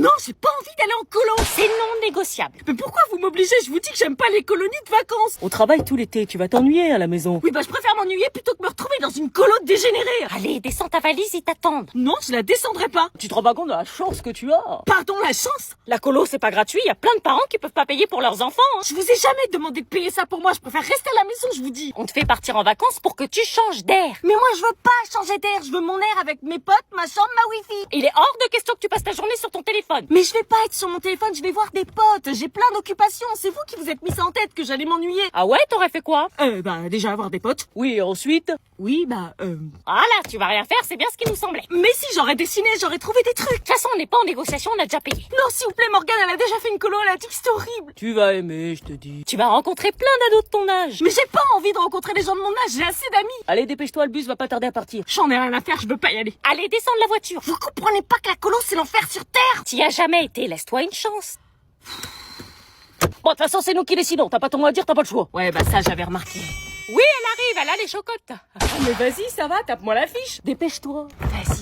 Non, j'ai pas envie d'aller en colo. C'est non négociable. Mais pourquoi vous m'obligez? Je vous dis que j'aime pas les colonies de vacances. On travaille tout l'été, tu vas t'ennuyer à la maison. Oui, bah je préfère m'ennuyer plutôt que me retrouver dans une colo de dégénérés. Allez, descends ta valise, ils t'attendent. Non, je la descendrai pas. Tu te rends pas compte de la chance que tu as? Pardon, la chance? La colo, c'est pas gratuit, y a plein de parents qui peuvent pas payer pour leurs enfants. Hein. Je vous ai jamais demandé de payer ça pour moi. Je préfère rester à la maison, je vous dis. On te fait partir en vacances pour que tu changes d'air. Mais moi, je veux pas changer d'air. Je veux mon air avec mes potes, ma chambre, ma wifi. Il est hors de question que tu passes ta journée sur ton téléphone. Mais je vais pas être sur mon téléphone, je vais voir des potes. J'ai plein d'occupations. C'est vous qui vous êtes mis ça en tête que j'allais m'ennuyer. Ah ouais, t'aurais fait quoi? Bah, déjà avoir des potes. Oui, et ensuite? Oui, bah, Ah là, tu vas rien faire, c'est bien ce qui nous semblait. De Mais si j'aurais dessiné, j'aurais trouvé des trucs. toute façon, on n'est pas en négociation, on a déjà payé. Non, s'il vous plaît, Morgane, elle a déjà fait une colo, elle a dit que c'était horrible. Tu vas aimer, je te dis. Tu vas rencontrer plein d'ados de ton âge. Mais j'ai pas envie de rencontrer des gens de mon âge, j'ai assez d'amis. Allez, dépêche-toi, le bus va pas tarder à partir. J'en ai rien à faire, je veux pas y aller. Allez, descends de la voiture. Vous comprenez pas que la colo, c'est l'enfer sur Terre? T'y as jamais été, laisse-toi une chance. Bon, de toute façon, c'est nous qui décidons. T'as pas ton mot à dire, t'as pas le choix. Ouais, bah ça, j'avais remarqué. Oui, elle arrive, elle a les chocottes. Mais vas-y, ça va, tape-moi la fiche. Dépêche-toi. Vas-y.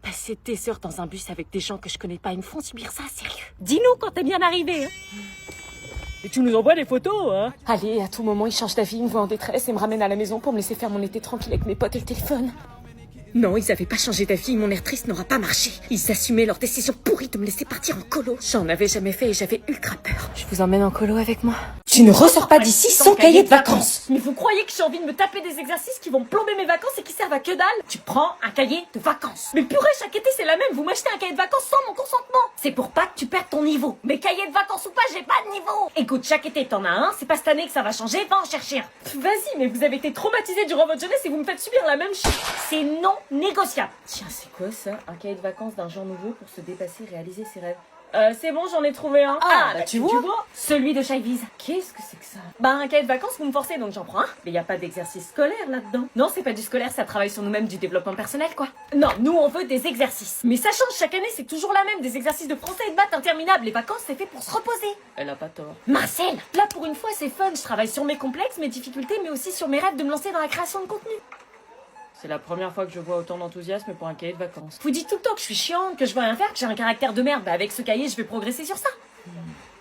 Passer tes heures dans un bus avec des gens que je connais pas, ils me font subir ça, sérieux. Dis-nous quand t'es bien arrivé. Hein. Et tu nous envoies des photos, hein? Allez, à tout moment, il change d'avis, il me voit en détresse et me ramène à la maison pour me laisser faire mon été tranquille avec mes potes et le téléphone. Non, ils avaient pas changé d'avis, mon air triste n'aura pas marché. Ils assumaient leur décision pourrie de me laisser partir en colo. J'en avais jamais fait et j'avais ultra peur. Je vous emmène en colo avec moi. Tu ne ressors pas d'ici sans cahier de vacances. Mais vous croyez que j'ai envie de me taper des exercices qui vont me plomber mes vacances et qui servent à que dalle? Tu prends un cahier de vacances. Mais purée, chaque été c'est la même, vous m'achetez un cahier de vacances sans mon consentement. C'est pour pas que tu perdes ton niveau. Mais cahier de vacances ou pas, j'ai pas de niveau. Écoute, chaque été t'en as un, c'est pas cette année que ça va changer, va en chercher un. Vas-y, mais vous avez été traumatisés durant votre jeunesse et vous me faites subir la même chose. C'est non négociable. Tiens, c'est quoi ça? Un cahier de vacances d'un genre nouveau pour se dépasser, réaliser ses rêves. C'est bon, j'en ai trouvé un. bah, tu vois. Celui de Shyviz. Qu'est-ce que c'est que ça? Bah, un cahier de vacances, vous me forcez, donc j'en prends un. Mais y a pas d'exercice scolaire là-dedans. Non, c'est pas du scolaire, ça travaille sur nous-mêmes, du développement personnel, quoi. Non, nous, on veut des exercices. Mais ça change chaque année, c'est toujours la même. Des exercices de français et de maths interminables. Les vacances, c'est fait pour se reposer. Elle a pas tort. Marcel, là, pour une fois, c'est fun. Je travaille sur mes complexes, mes difficultés, mais aussi sur mes rêves de me lancer dans la création de contenu. C'est la première fois que je vois autant d'enthousiasme pour un cahier de vacances. Vous dites tout le temps que je suis chiante, que je veux rien faire, que j'ai un caractère de merde. Bah, avec ce cahier, je vais progresser sur ça.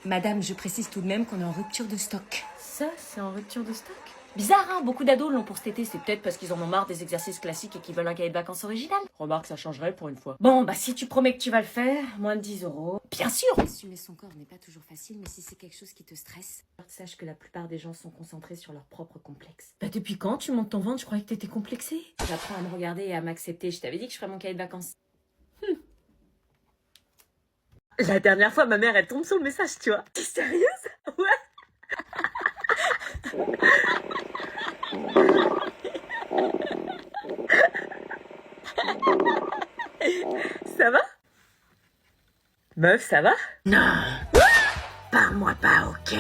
Madame, je précise tout de même qu'on est en rupture de stock. Ça, c'est en rupture de stock? Bizarre, hein, beaucoup d'ados l'ont pour cet été. C'est peut-être parce qu'ils en ont marre des exercices classiques et qu'ils veulent un cahier de vacances original. Remarque, ça changerait pour une fois. Bon, bah si tu promets que tu vas le faire, moins de 10 euros. Bien sûr. Assumer son corps n'est pas toujours facile, mais si c'est quelque chose qui te stresse... Sache que la plupart des gens sont concentrés sur leur propre complexe. Bah depuis quand tu montes ton ventre? Je croyais que t'étais complexée. J'apprends à me regarder et à m'accepter. Je t'avais dit que je ferais mon cahier de vacances. La dernière fois, ma mère, elle tombe sur le message, tu vois. T'es sérieuse? Ouais. Ça va? Meuf, ça va? Non. Parle-moi pas, ok?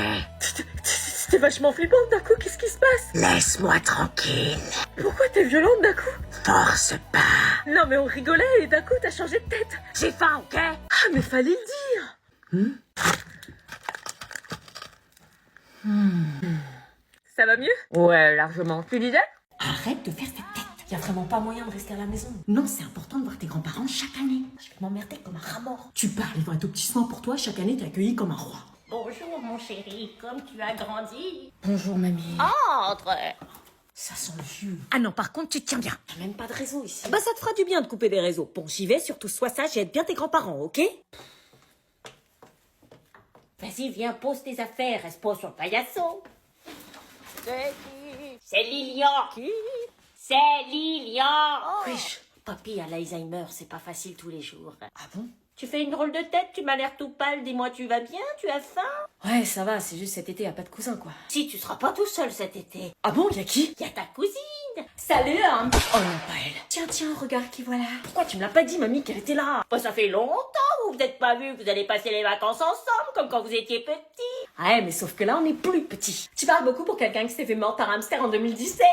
C'était vachement flippant d'un coup, qu'est-ce qui se passe? Laisse-moi tranquille. Pourquoi t'es violente d'un coup? Force pas. Non mais on rigolait et d'un coup t'as changé de tête. J'ai faim, ok? Ah mais fallait le dire. Ça va mieux? Ouais, largement. Tu disais? Arrête de faire cette tête. Y a vraiment pas moyen de rester à la maison. Non, c'est important de voir tes grands-parents chaque année. Je vais m'emmerder comme un rat mort. Tu parles, ils vont être au petit soin pour toi. Chaque année, t'es accueilli comme un roi. Bonjour, mon chéri. Comme tu as grandi. Bonjour, mamie. Entre. Ça sent le vieux. Ah non, par contre, tu te tiens bien. Y'a même pas de réseau ici. Bah, ça te fera du bien de couper des réseaux. Bon, j'y vais, surtout sois sage et aide bien tes grands-parents, ok? Vas-y, viens, pose tes affaires. Reste pas sur le paillasson. C'est qui? C'est Lilian. Qui? C'est Lilian. Wesh. Papy a l'Alzheimer, c'est pas facile tous les jours. Ah bon? Tu fais une drôle de tête, tu m'as l'air tout pâle. Dis-moi, tu vas bien? Tu as faim? Ouais, ça va, c'est juste cet été, y'a pas de cousin, quoi. Si, tu seras pas tout seul cet été. Ah bon, y'a qui? Y a ta cousine. Salut, hein. Oh non, pas elle. Tiens, regarde qui voilà. Pourquoi tu me l'as pas dit, mamie, qu'elle était là? Bah, ça fait longtemps, vous vous êtes pas vus, vous allez passer les vacances ensemble, comme quand vous étiez petits. Ouais, mais sauf que là, on est plus petit. Tu parles beaucoup pour quelqu'un qui s'est fait mordre par un hamster en 2017.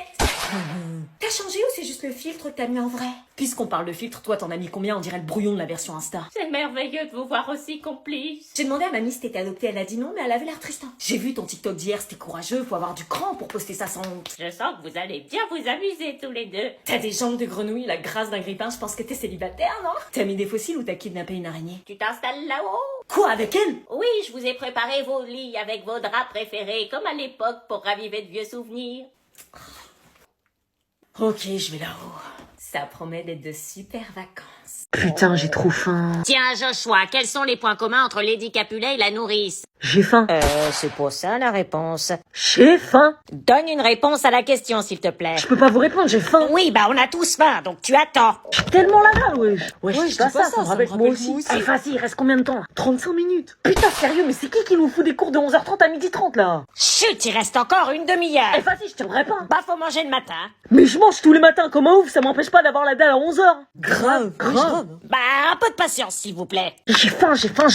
T'as changé ou c'est juste le filtre que t'as mis en vrai? Puisqu'on parle de filtre, toi t'en as mis combien? On dirait le brouillon de la version Insta. C'est merveilleux de vous voir aussi complice. J'ai demandé à mamie si t'étais adoptée, elle a dit non, mais elle avait l'air triste. J'ai vu ton TikTok d'hier, c'était courageux, faut avoir du cran pour poster ça sans honte. Je sens que vous allez bien vous amuser tous les deux. T'as des jambes de grenouille, la grâce d'un grippin, je pense que t'es célibataire, non? T'as mis des fossiles ou t'as kidnappé une araignée? Tu t'installes là-haut? Quoi, avec elle? Oui, je vous ai préparé vos lits avec vos draps préférés, comme à l'époque, pour raviver de vieux souvenirs. Ok, je vais là-haut. Ça promet d'être de super vacances. Putain, j'ai trop faim. Tiens, Joshua, quels sont les points communs entre Lady Capulet et la nourrice? J'ai faim. C'est pas ça la réponse. J'ai faim. Donne une réponse à la question, s'il te plaît. Je peux pas vous répondre, j'ai faim. Oui, bah on a tous faim, donc tu attends. J'ai tellement la dalle, wesh. Wesh, Ouais, je dis pas ça, ça me rappelle moi aussi. Allez, vas-y, il reste combien de temps là? 35 minutes. Putain, sérieux, mais c'est qui nous fout des cours de 11h30 à 12h30 là? Chut, il reste encore une demi-heure. Eh, vas-y, je tiendrai pas. Bah faut manger le matin. Mais je mange tous les matins comme un ouf, ça m'empêche pas d'avoir la dalle à 11h. Grave. Bah un peu de patience, s'il vous plaît. J'ai faim. Putain,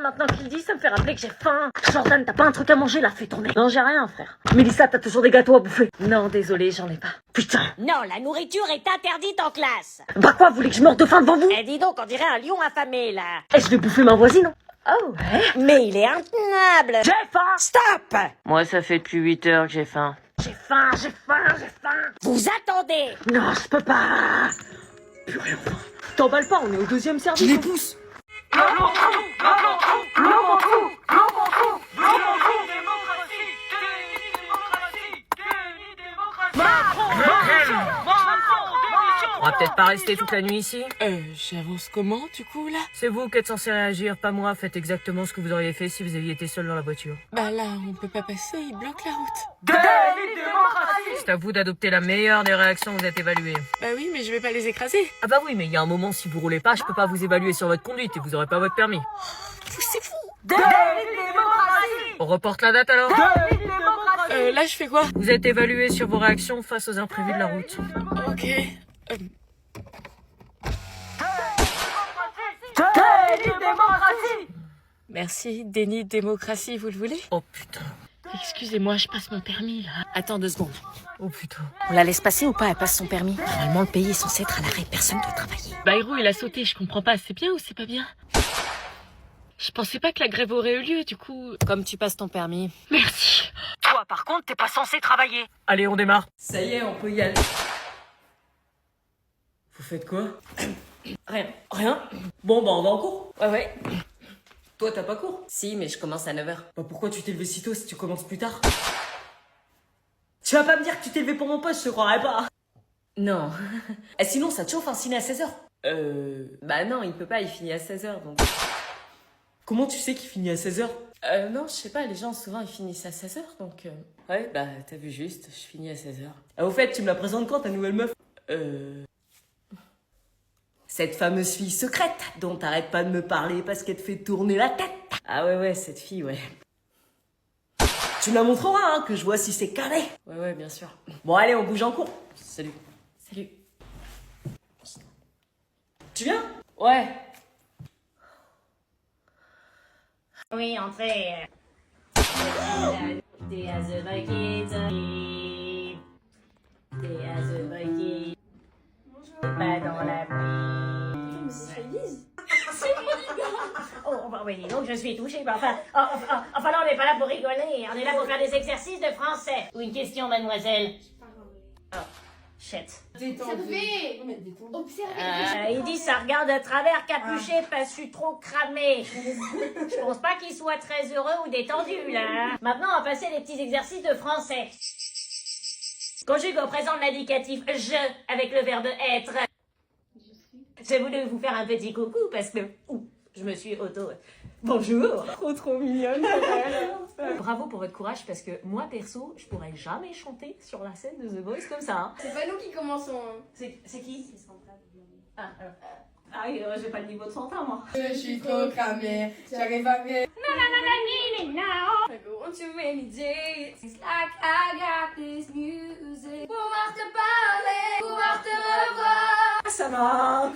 maintenant qu'il le dit, ça me fait rappeler que j'ai faim. Jordan, t'as pas un truc à manger là? Fais tourner. Non, j'ai rien, frère. Mélissa, t'as toujours des gâteaux à bouffer? Non, désolé, j'en ai pas. Putain. Non, la nourriture est interdite en classe. Bah quoi, vous voulez que je meure de faim devant vous? Eh dis donc, on dirait un lion affamé, là. Eh, je vais bouffer ma voisine. Oh, ouais. Mais il est intenable. J'ai faim. Stop. Moi, ça fait depuis 8 heures que j'ai faim. J'ai faim. Vous attendez. Non, je peux pas. Purée, enfin. T'emballes pas, on est au deuxième service. Les pousse. On va peut-être pas rester toute la nuit ici. J'avance comment, du coup, là? C'est vous qui êtes censé réagir, pas moi. Faites exactement ce que vous auriez fait si vous aviez été seul dans la voiture. Bah là, on peut pas passer, il bloque la route. C'est à vous d'adopter la meilleure des réactions, vous êtes évalué. Bah oui, mais je vais pas les écraser. Ah bah oui, mais il y a un moment, si vous roulez pas, je peux pas vous évaluer sur votre conduite et vous aurez pas votre permis. C'est fou. On reporte la date alors? Là, je fais quoi? Vous êtes évalué sur vos réactions face aux imprévus de la route. Ok. Merci, déni de démocratie, vous le voulez? Oh putain. Excusez-moi, je passe mon permis, là. Attends 2 secondes. Oh putain. On la laisse passer ou pas? Elle passe son permis. Normalement, le pays est censé être à l'arrêt. Personne doit travailler. Bayrou, il a sauté, je comprends pas. C'est bien ou c'est pas bien? Je pensais pas que la grève aurait eu lieu, du coup... Comme tu passes ton permis. Merci. Toi, par contre, t'es pas censé travailler. Allez, on démarre. Ça y est, on peut y aller. Vous faites quoi? Rien. Bon, bah on va en cours. Ouais. Toi, t'as pas cours? Si, mais je commence à 9h. Bah pourquoi tu t'es levé si tôt si tu commences plus tard? Tu vas pas me dire que tu t'es levé pour mon poste, je te croirais pas. Non. Sinon, ça te chauffe un ciné à 16h? Bah non, il peut pas, il finit à 16h, donc... Comment tu sais qu'il finit à 16h? Non, je sais pas, les gens, souvent, ils finissent à 16h, donc... Ouais, bah t'as vu juste, je finis à 16h. Ah, au fait, tu me la présentes quand, ta nouvelle meuf? Cette fameuse fille secrète, dont t'arrêtes pas de me parler parce qu'elle te fait tourner la tête. Ah ouais, cette fille, ouais. Tu me la montreras, hein, que je vois si c'est carré. Ouais, bien sûr. Bon, allez, on bouge en cours. Salut. Tu viens? Ouais. Oui, entrez. Des as a bucket. Des as a bucket. Pas dans la pluie. Mais c'est Élise. Oh, bah oui, donc je suis touchée, mais enfin là, on n'est pas là pour rigoler, on est là pour faire des exercices de français. Ou une question, mademoiselle? Oh, shit. Observez. Observez. Il dit ça regarde à travers, capuché, pas su trop cramé. Je pense pas qu'il soit très heureux ou détendu, là. Hein. Maintenant, on va passer les petits exercices de français. Conjugue au présent de l'indicatif je avec le verbe être. J'ai voulu vous faire un petit coucou parce que je me suis auto... Bonjour. Trop mignonne. Bravo pour votre courage parce que moi perso, je pourrais jamais chanter sur la scène de The Voice comme ça. Hein. C'est pas nous qui commençons. C'est qui? C'est Sandra. Ah oui, j'ai pas le niveau de Sandra moi. Je suis trop cramée, j'arrive à me... I go on too many dates. It's like I got this music. Pouvoir te parler, pouvoir te revoir. Ça m'a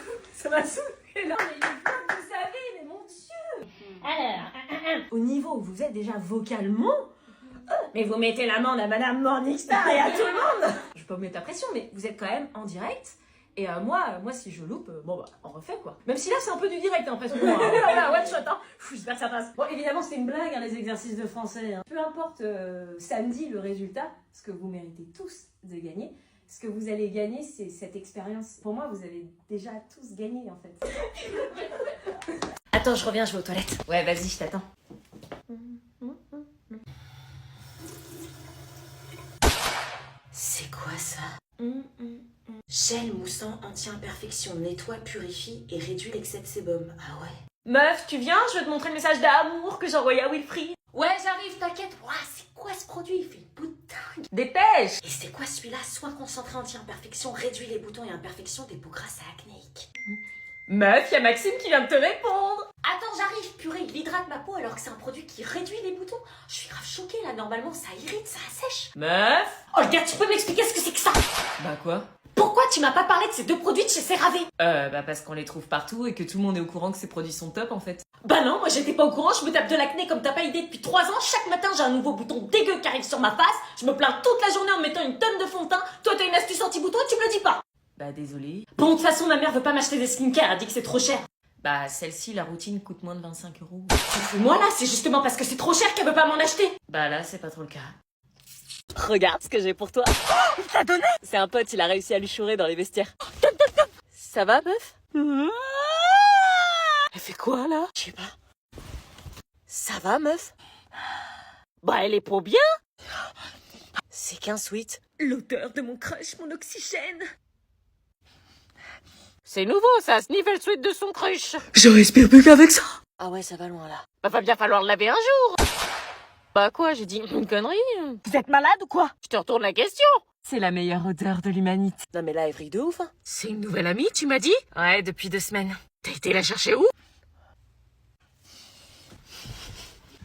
saoulé là. Vous savez, mais mon Dieu. Alors, rien. Au niveau où vous êtes déjà vocalement, Mais vous mettez l'amende à Madame Morningstar et à tout le monde. je vais pas vous mettre la pression, mais vous êtes quand même en direct. Et moi, si je loupe, bon bah, on refait quoi. Même si là, c'est un peu du direct, hein, presque. Voilà, one shot, hein. J'espère que ça passe. Bon, évidemment, c'était une blague, hein, les exercices de français. Hein. Peu importe samedi le résultat, ce que vous méritez tous de gagner. Ce que vous allez gagner, c'est cette expérience. Pour moi, vous avez déjà tous gagné, en fait. Attends, je reviens, je vais aux toilettes. Ouais, vas-y, je t'attends. C'est quoi ça? Gel moussant anti-imperfection, nettoie, purifie et réduit l'excès de sébum. Ah ouais. Meuf, tu viens? Je vais te montrer le message d'amour que j'ai envoyé à Wilfried. Ouais, j'arrive, t'inquiète. Ouah, c'est quoi ce produit? Il fait une bout de dingue. Dépêche! Et c'est quoi celui-là? Soin concentré anti-imperfection, réduit les boutons et imperfections des peaux grasses à acnéiques. Meuf, y'a Maxime qui vient de te répondre. Attends, j'arrive, purée, il hydrate ma peau alors que c'est un produit qui réduit les boutons. Je suis grave choquée là, normalement ça irrite, ça assèche. Meuf! Olga, tu peux m'expliquer ce que c'est que ça? Bah quoi? Pourquoi tu m'as pas parlé de ces deux produits de chez CeraVe? Bah parce qu'on les trouve partout et que tout le monde est au courant que ces produits sont top en fait. Bah non, moi j'étais pas au courant, je me tape de l'acné comme t'as pas idée depuis 3 ans. Chaque matin j'ai un nouveau bouton dégueu qui arrive sur ma face. Je me plains toute la journée en mettant une tonne de fond de teint. Toi t'as une astuce anti-bouton et tu me le dis pas. Bah désolé. Bon, de toute façon ma mère veut pas m'acheter des skincare, elle dit que c'est trop cher. Bah celle-ci, la routine coûte moins de 25 €. Moi là, c'est justement parce que c'est trop cher qu'elle veut pas m'en acheter. Bah là, c'est pas trop le cas. Regarde ce que j'ai pour toi. Il t'a donné? C'est un pote, il a réussi à lui chourer dans les vestiaires. Ça va, meuf? Elle fait quoi, là? Je sais pas. Ça va, meuf? Bah, elle est pour bien. C'est qu'un sweet. L'odeur de mon crush, mon oxygène. C'est nouveau, ça, sniffer le sweat de son crush. Je respire plus qu'avec ça. Ah ouais, ça va loin, là. Bah, va bien falloir le laver un jour. Bah quoi, j'ai dit une connerie? Vous êtes malade ou quoi? Je te retourne la question. C'est la meilleure odeur de l'humanité. Non, mais là, elle vrille de ouf, hein. C'est une nouvelle amie, tu m'as dit? Ouais, depuis 2 semaines. T'as été la chercher où?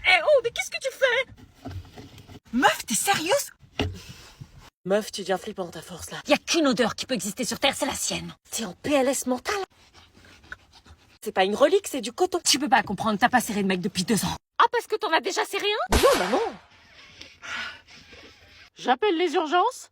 Eh oh, mais qu'est-ce que tu fais? Meuf, t'es sérieuse? Meuf, tu deviens flippante à force, là. Y a qu'une odeur qui peut exister sur Terre, c'est la sienne. T'es en PLS mental. C'est pas une relique, c'est du coton. Tu peux pas comprendre, t'as pas serré de mec depuis 2 ans. Ah, parce que t'en as déjà serré un? Non, maman. J'appelle les urgences.